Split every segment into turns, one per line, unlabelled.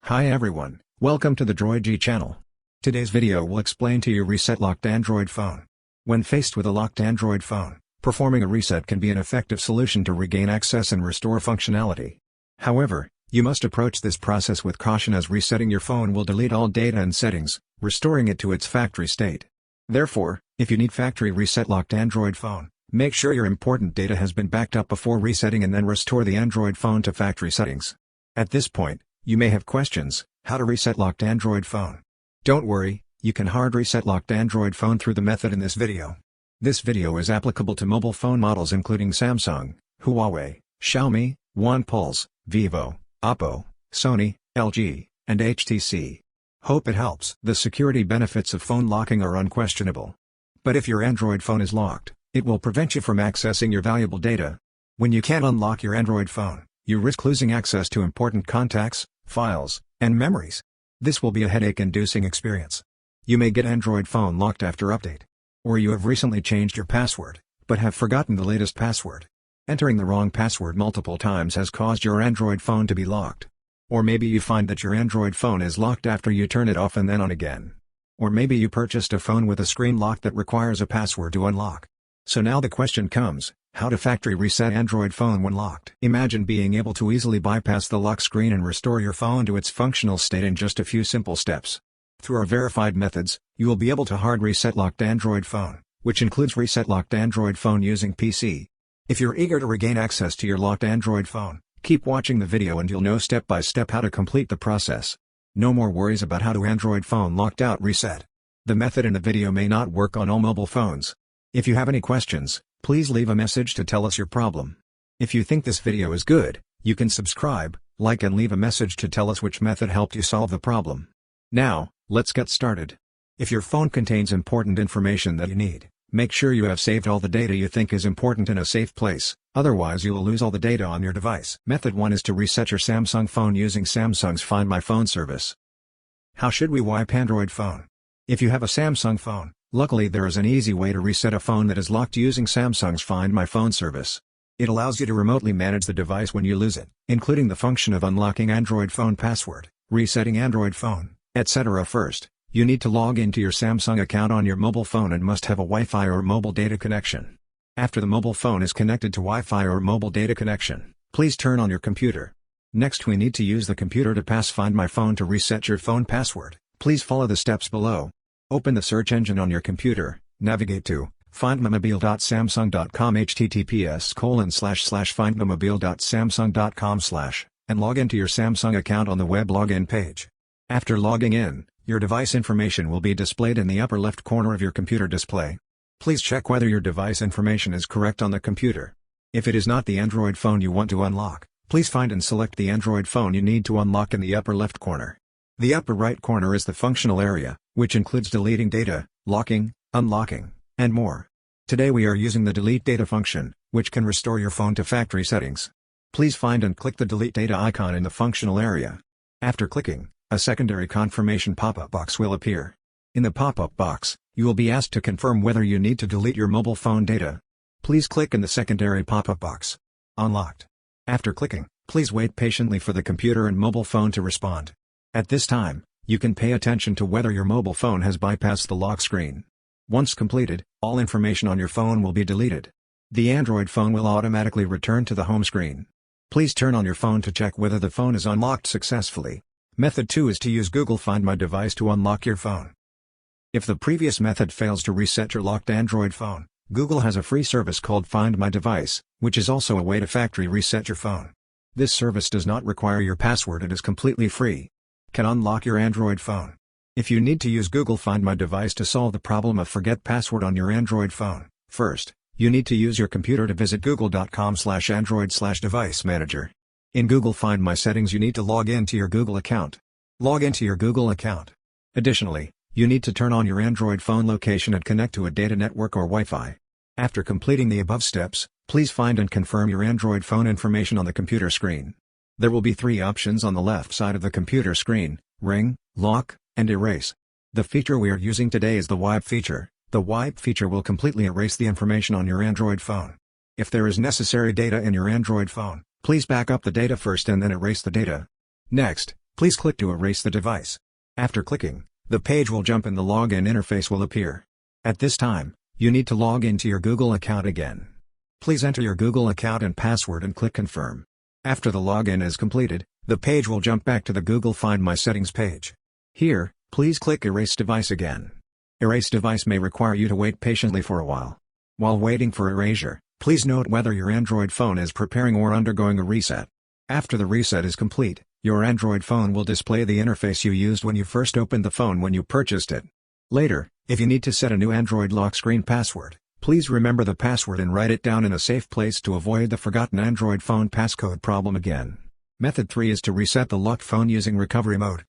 Hi everyone, welcome to the Droid G channel. Today's video will explain to you reset locked Android phone. When faced with a locked Android phone, performing a reset can be an effective solution to regain access and restore functionality. However, you must approach this process with caution as resetting your phone will delete all data and settings, restoring it to its factory state. Therefore, if you need factory reset locked Android phone, make sure your important data has been backed up before resetting and then restore the Android phone to factory settings. At this point, you may have questions: how to reset locked Android phone? Don't worry, you can hard reset locked Android phone through the method in this video. This video is applicable to mobile phone models including Samsung, Huawei, Xiaomi, OnePlus, Vivo, Oppo, Sony, LG, and HTC. Hope it helps. The security benefits of phone locking are unquestionable. But if your Android phone is locked, it will prevent you from accessing your valuable data. When you can't unlock your Android phone, you risk losing access to important contacts, files, and memories. This will be a headache-inducing experience. You may get Android phone locked after update. Or you have recently changed your password, but have forgotten the latest password. Entering the wrong password multiple times has caused your Android phone to be locked. Or maybe you find that your Android phone is locked after you turn it off and then on again. Or maybe you purchased a phone with a screen lock that requires a password to unlock. So now the question comes: how to factory reset Android phone when locked? Imagine being able to easily bypass the lock screen and restore your phone to its functional state in just a few simple steps. Through our verified methods, you will be able to hard reset locked Android phone, which includes reset locked Android phone using PC. If you're eager to regain access to your locked Android phone, keep watching the video and you'll know step by step how to complete the process. No more worries about how to Android phone locked out reset. The method in the video may not work on all mobile phones. If you have any questions, please leave a message to tell us your problem. If you think this video is good, you can subscribe, like and leave a message to tell us which method helped you solve the problem. Now, let's get started. If your phone contains important information that you need, make sure you have saved all the data you think is important in a safe place, otherwise you will lose all the data on your device. Method 1 is to reset your Samsung phone using Samsung's Find My Phone service. How should we wipe Android phone? If you have a Samsung phone, luckily there is an easy way to reset a phone that is locked using Samsung's Find My Phone service. It allows you to remotely manage the device when you lose it, including the function of unlocking Android phone password, resetting Android phone, etc. First, you need to log into your Samsung account on your mobile phone and must have a Wi-Fi or mobile data connection. After the mobile phone is connected to Wi-Fi or mobile data connection, please turn on your computer. Next, we need to use the computer to pass Find My Phone to reset your phone password. Please follow the steps below. Open the search engine on your computer, navigate to findmymobile.samsung.com https://findmymobile.samsung.com/ and log into your Samsung account on the web login page. After logging in, your device information will be displayed in the upper left corner of your computer display. Please check whether your device information is correct on the computer. If it is not the Android phone you want to unlock, please find and select the Android phone you need to unlock in the upper left corner. The upper right corner is the functional area, which includes deleting data, locking, unlocking, and more. Today we are using the delete data function, which can restore your phone to factory settings. Please find and click the delete data icon in the functional area. After clicking, a secondary confirmation pop-up box will appear. In the pop-up box, you will be asked to confirm whether you need to delete your mobile phone data. Please click in the secondary pop-up box. Unlocked. After clicking, please wait patiently for the computer and mobile phone to respond. At this time, you can pay attention to whether your mobile phone has bypassed the lock screen. Once completed, all information on your phone will be deleted. The Android phone will automatically return to the home screen. Please turn on your phone to check whether the phone is unlocked successfully. Method 2 is to use Google Find My device to unlock your phone. If the previous method fails to reset your locked Android phone, Google has a free service called Find My Device, which is also a way to factory reset your phone. This service does not require your password and is completely free. Can unlock your Android phone. If you need to use Google Find My device to solve the problem of forget password on your Android phone, first, you need to use your computer to visit google.com/android/device manager. In Google Find My settings you need to log into your Google account. Log into your Google account. Additionally, you need to turn on your Android phone location and connect to a data network or Wi-Fi. After completing the above steps, please find and confirm your Android phone information on the computer screen. There will be 3 options on the left side of the computer screen: ring, lock, and erase. The feature we are using today is the wipe feature. The wipe feature will completely erase the information on your Android phone. If there is necessary data in your Android phone, please back up the data first and then erase the data. Next, Please click to erase the device. After clicking, the page will jump and the login interface will appear. At this time, you need to log into your Google account again. Please enter your Google account and password and click Confirm. After the login is completed, the page will jump back to the Google Find My Settings page. Here, please click Erase Device again. Erase device may require you to wait patiently for a while. While waiting for erasure, please note whether your Android phone is preparing or undergoing a reset. After the reset is complete, your Android phone will display the interface you used when you first opened the phone when you purchased it. Later, if you need to set a new Android lock screen password, please remember the password and write it down in a safe place to avoid the forgotten Android phone passcode problem again. Method 3 is to reset the locked phone using recovery mode.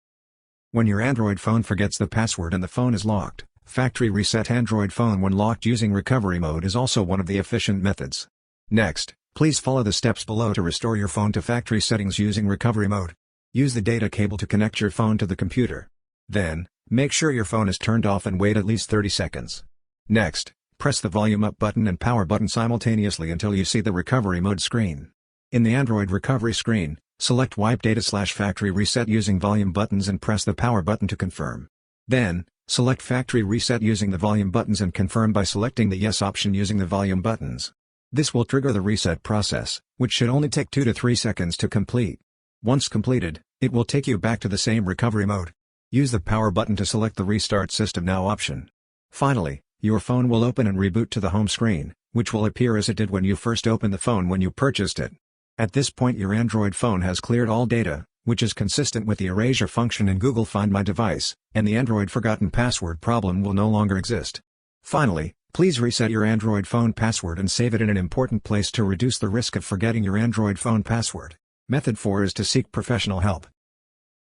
When your Android phone forgets the password and the phone is locked, factory reset Android phone when locked using recovery mode is also one of the efficient methods. Next, please follow the steps below to restore your phone to factory settings using recovery mode. Use the data cable to connect your phone to the computer. Then, make sure your phone is turned off and wait at least 30 seconds. Next, press the volume up button and power button simultaneously until you see the recovery mode screen. In the Android recovery screen, select Wipe Data/Factory Reset using volume buttons and press the power button to confirm. Then, select Factory Reset using the volume buttons and confirm by selecting the Yes option using the volume buttons. This will trigger the reset process, which should only take 2 to 3 seconds to complete. Once completed, it will take you back to the same recovery mode. Use the power button to select the Restart System Now option. Finally, your phone will open and reboot to the home screen, which will appear as it did when you first opened the phone when you purchased it. At this point your Android phone has cleared all data, which is consistent with the erasure function in Google Find My Device, and the Android forgotten password problem will no longer exist. Finally, please reset your Android phone password and save it in an important place to reduce the risk of forgetting your Android phone password. Method 4 is to seek professional help.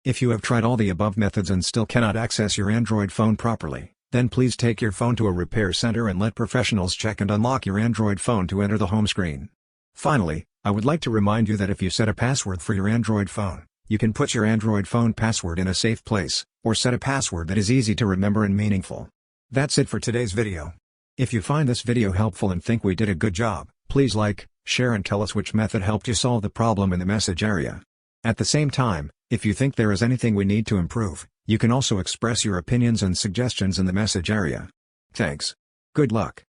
If you have tried all the above methods and still cannot access your Android phone properly, then please take your phone to a repair center and let professionals check and unlock your Android phone to enter the home screen. Finally, I would like to remind you that if you set a password for your Android phone, you can put your Android phone password in a safe place, or set a password that is easy to remember and meaningful. That's it for today's video. If you find this video helpful and think we did a good job, please like, share and tell us which method helped you solve the problem in the message area. At the same time, if you think there is anything we need to improve, you can also express your opinions and suggestions in the message area. Thanks. Good luck.